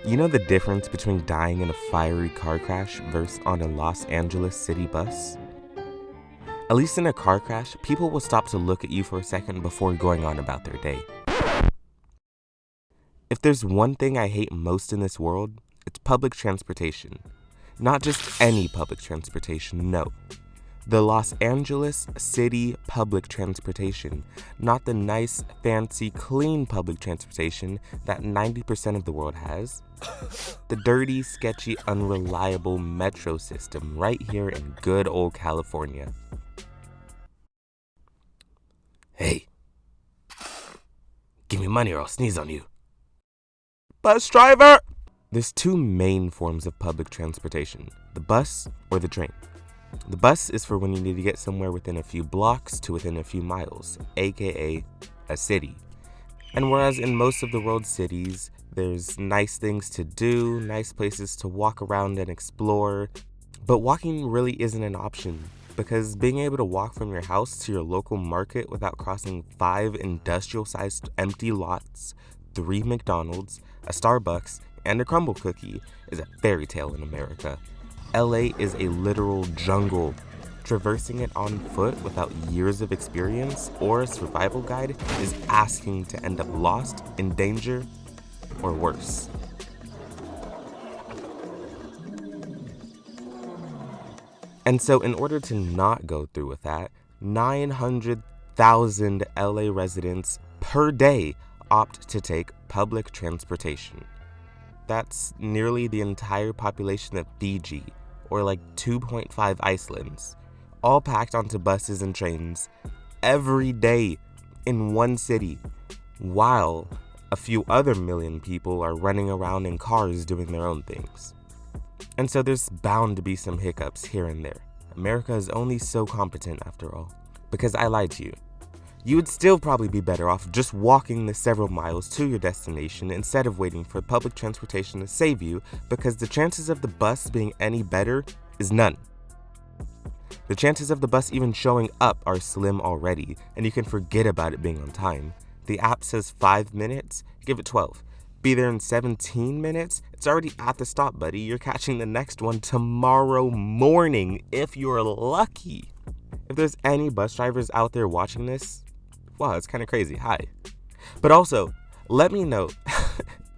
You know the difference between dying in a fiery car crash versus on a Los Angeles city bus? At least in a car crash, people will stop to look at you for a second before going on about their day. If there's one thing I hate most in this world, it's public transportation. Not just any public transportation, no. The Los Angeles city public transportation, not the nice, fancy, clean public transportation that 90% of the world has. The dirty, sketchy, unreliable metro system right here in good old California. Hey, give me money or I'll sneeze on you. Bus driver! There's two main forms of public transportation, the bus or the train. The bus is for when you need to get somewhere within a few blocks to within a few miles, aka a city. And whereas in most of the world's cities, there's nice things to do, nice places to walk around and explore, but walking really isn't an option because being able to walk from your house to your local market without crossing 5 industrial-sized empty lots, 3 McDonald's, a Starbucks, and a crumble cookie is a fairy tale in America. LA is a literal jungle. Traversing it on foot without years of experience or a survival guide is asking to end up lost, in danger, or worse. And so in order to not go through with that, 900,000 LA residents per day opt to take public transportation. That's nearly the entire population of Fiji, or like 2.5 Icelands, all packed onto buses and trains every day in one city, while a few other million people are running around in cars doing their own things. And so there's bound to be some hiccups here and there. America is only so competent after all. Because I lied to you. You would still probably be better off just walking the several miles to your destination instead of waiting for public transportation to save you, because the chances of the bus being any better is none. The chances of the bus even showing up are slim already, and you can forget about it being on time. The app says 5 minutes, give it 12. Be there in 17 minutes, it's already at the stop, buddy. You're catching the next one tomorrow morning if you're lucky. If there's any bus drivers out there watching this, wow, it's kind of crazy. Hi. But also, let me know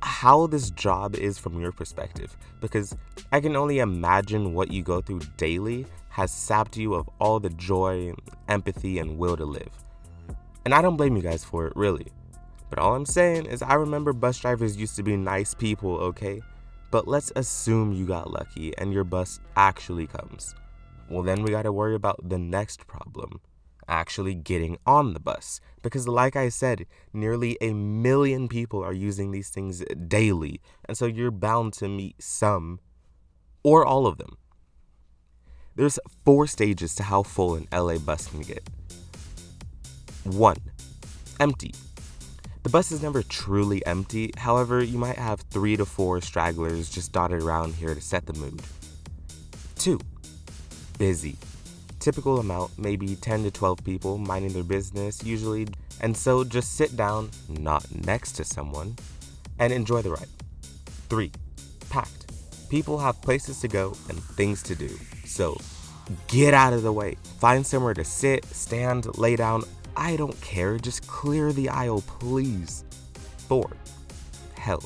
how this job is from your perspective, because I can only imagine what you go through daily has sapped you of all the joy, empathy, and will to live. And I don't blame you guys for it, really. But all I'm saying is I remember bus drivers used to be nice people, okay? But let's assume you got lucky and your bus actually comes. Well, then we gotta worry about the next problem. Actually getting on the bus, because like I said, nearly 1 million people are using these things daily, and so you're bound to meet some or all of them. There's 4 stages to how full an LA bus can get. 1. Empty. The bus is never truly empty, however, you might have 3 to 4 stragglers just dotted around here to set the mood. 2. Busy. Typical amount, maybe 10 to 12 people minding their business usually, and so just sit down, not next to someone, and enjoy the ride. 3. Packed. People have places to go and things to do, so get out of the way. Find somewhere to sit, stand, lay down, I don't care, just clear the aisle, please. 4. Hell.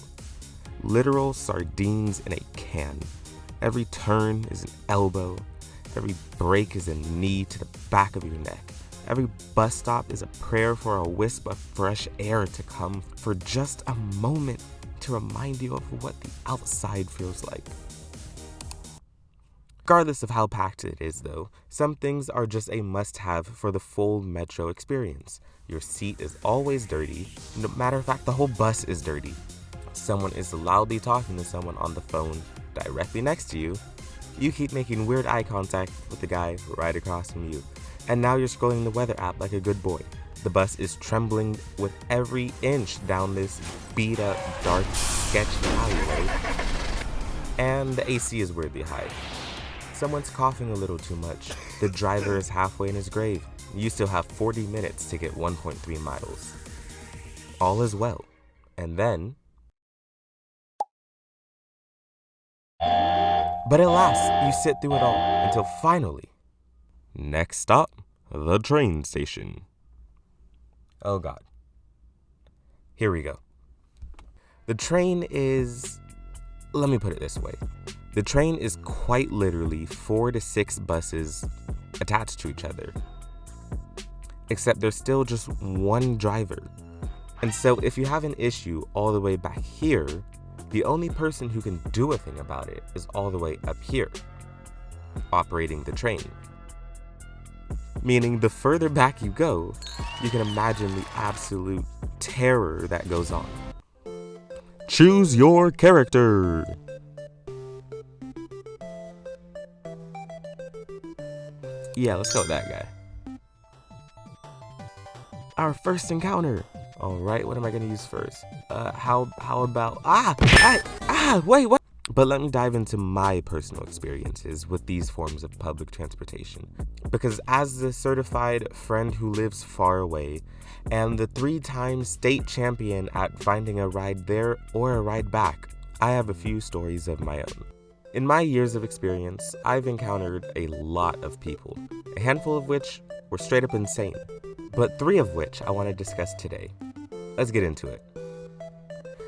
Literal sardines in a can. Every turn is an elbow. Every break is a knee to the back of your neck. Every bus stop is a prayer for a wisp of fresh air to come for just a moment to remind you of what the outside feels like. Regardless of how packed it is though, some things are just a must-have for the full metro experience. Your seat is always dirty. No matter of fact, the whole bus is dirty. Someone is loudly talking to someone on the phone directly next to you. You keep making weird eye contact with the guy right across from you. And now you're scrolling the weather app like a good boy. The bus is trembling with every inch down this beat up, dark, sketchy alleyway. And the AC is weirdly high. Someone's coughing a little too much. The driver is halfway in his grave. You still have 40 minutes to get 1.3 miles. All is well. And then But at last, you sit through it all until finally, next stop, the train station. Oh God. Here we go. The train is, let me put it this way. The train is quite literally 4 to 6 buses attached to each other. Except there's still just one driver. And so if you have an issue all the way back here, the only person who can do a thing about it is all the way up here, operating the train. Meaning the further back you go, you can imagine the absolute terror that goes on. Choose your character. Yeah, let's go with that guy. Our first encounter. All right, what am I gonna use first? How about wait, what? But let me dive into my personal experiences with these forms of public transportation. Because as the certified friend who lives far away, and the 3-time state champion at finding a ride there or a ride back, I have a few stories of my own. In my years of experience, I've encountered a lot of people, a handful of which were straight up insane, but 3 of which I want to discuss today. Let's get into it.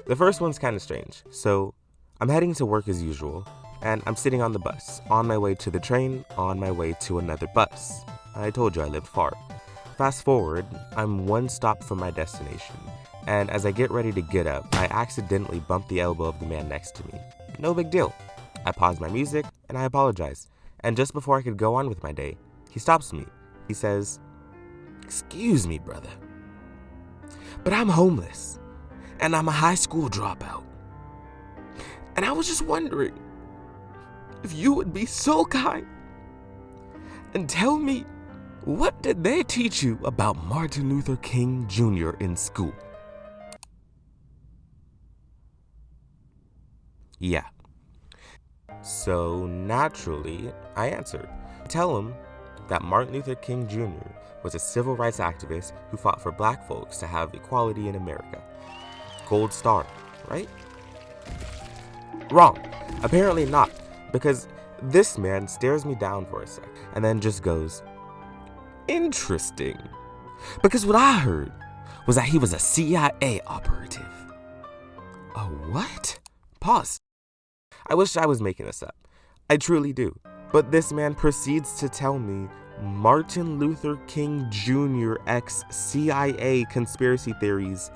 The first one's kind of strange. So, I'm heading to work as usual, and I'm sitting on the bus, on my way to the train, on my way to another bus. I told you I lived far. Fast forward, I'm 1 stop from my destination, and as I get ready to get up, I accidentally bump the elbow of the man next to me. No big deal. I pause my music, and I apologize. And just before I could go on with my day, he stops me. He says, "Excuse me, brother, but I'm homeless, and I'm a high school dropout. And I was just wondering if you would be so kind and tell me, what did they teach you about Martin Luther King Jr. in school?" Yeah. So naturally, I answered. I tell him that Martin Luther King Jr. was a civil rights activist who fought for black folks to have equality in America. Gold star, right? Wrong. Apparently not, because this man stares me down for a sec and then just goes, "Interesting. Because what I heard was that he was a CIA operative." A what? Pause. I wish I was making this up. I truly do. But this man proceeds to tell me Martin Luther King Jr. x CIA conspiracy theories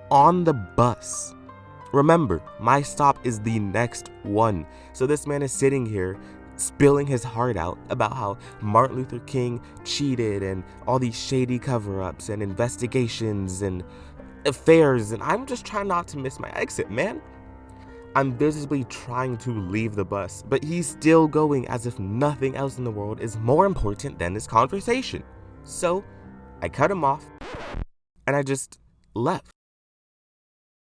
on the bus. Remember, my stop is the next one. So this man is sitting here spilling his heart out about how Martin Luther King cheated and all these shady cover-ups and investigations and affairs, and I'm just trying not to miss my exit, man. I'm visibly trying to leave the bus, but he's still going as if nothing else in the world is more important than this conversation. So I cut him off and I just left.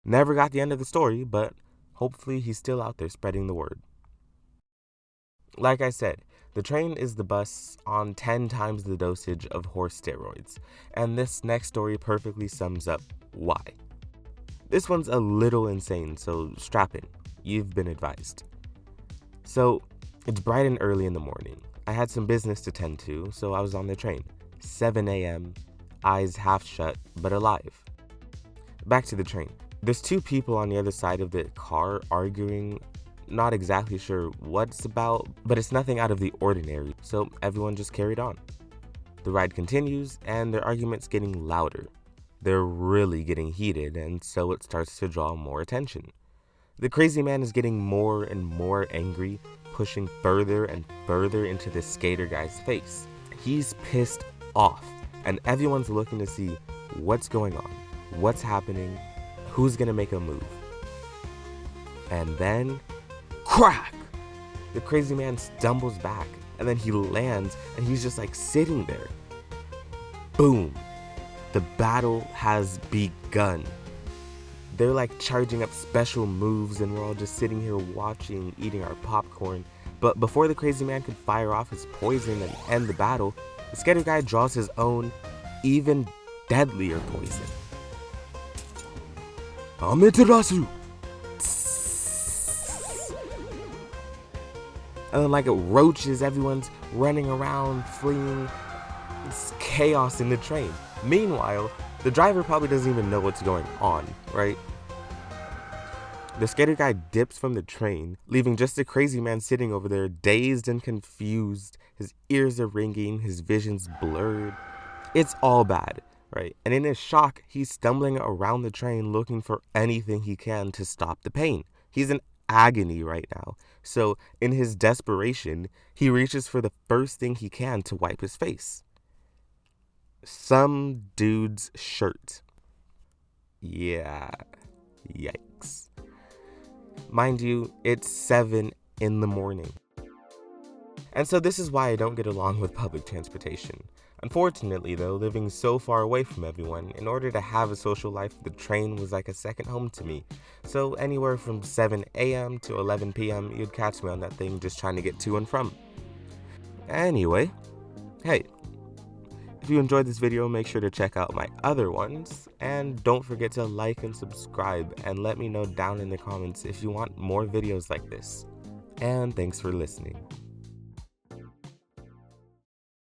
Never got the end of the story, but hopefully he's still out there spreading the word. Like I said, the train is the bus on 10 times the dosage of horse steroids, and this next story perfectly sums up why. This one's a little insane, so strap in. You've been advised. So, it's bright and early in the morning. I had some business to tend to, so I was on the train. 7 a.m., eyes half shut, but alive. Back to the train. There's 2 people on the other side of the car arguing. Not exactly sure what it's about, but it's nothing out of the ordinary, so everyone just carried on. The ride continues, and their argument's getting louder. They're really getting heated, and so it starts to draw more attention. The crazy man is getting more and more angry, pushing further and further into the skater guy's face. He's pissed off, and everyone's looking to see what's going on, what's happening, who's gonna make a move. And then, crack! The crazy man stumbles back, and then he lands, and he's just like sitting there. Boom! The battle has begun. They're like charging up special moves, and we're all just sitting here watching, eating our popcorn. But before the crazy man could fire off his poison and end the battle, the skater guy draws his own, even deadlier poison. Amaterasu! and then like roaches, everyone's running around, fleeing. It's chaos in the train. Meanwhile, the driver probably doesn't even know what's going on, right? The skater guy dips from the train, leaving just a crazy man sitting over there, dazed and confused. His ears are ringing, his vision's blurred. It's all bad, right? And in his shock, he's stumbling around the train looking for anything he can to stop the pain. He's in agony right now. So, in his desperation, he reaches for the first thing he can to wipe his face. Some dude's shirt. Yeah, yikes. Mind you, it's 7 in the morning. And so this is why I don't get along with public transportation. Unfortunately though, living so far away from everyone, in order to have a social life, the train was like a second home to me. So anywhere from 7 a.m. to 11 p.m, you'd catch me on that thing just trying to get to and from. Anyway, hey, if you enjoyed this video, make sure to check out my other ones, and don't forget to like and subscribe, and let me know down in the comments if you want more videos like this. And thanks for listening.